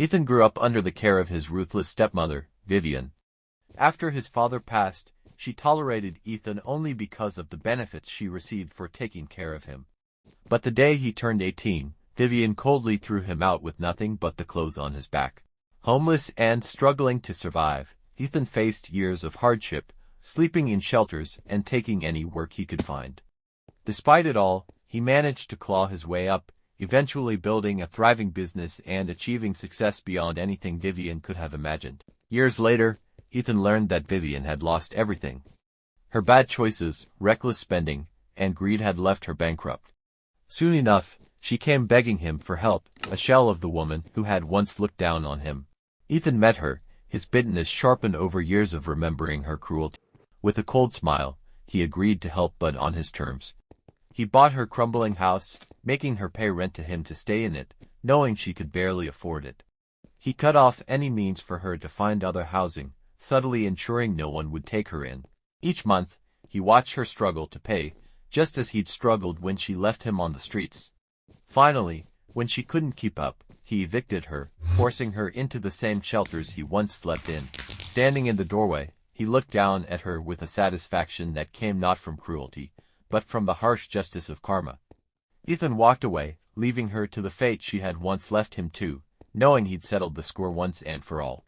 Ethan grew up under the care of his ruthless stepmother, Vivian. After his father passed, she tolerated Ethan only because of the benefits she received for taking care of him. But the day he turned 18, Vivian coldly threw him out with nothing but the clothes on his back. Homeless and struggling to survive, Ethan faced years of hardship, sleeping in shelters and taking any work he could find. Despite it all, he managed to claw his way up, eventually building a thriving business and achieving success beyond anything Vivian could have imagined. Years later, Ethan learned that Vivian had lost everything. Her bad choices, reckless spending, and greed had left her bankrupt. Soon enough, she came begging him for help, a shell of the woman who had once looked down on him. Ethan met her, his bitterness sharpened over years of remembering her cruelty. With a cold smile, he agreed to help but on his terms. He bought her crumbling house, making her pay rent to him to stay in it, knowing she could barely afford it. He cut off any means for her to find other housing, subtly ensuring no one would take her in. Each month, he watched her struggle to pay, just as he'd struggled when she left him on the streets. Finally, when she couldn't keep up, he evicted her, forcing her into the same shelters he once slept in. Standing in the doorway, he looked down at her with a satisfaction that came not from cruelty, but from the harsh justice of karma. Ethan walked away, leaving her to the fate she had once left him to, knowing he'd settled the score once and for all.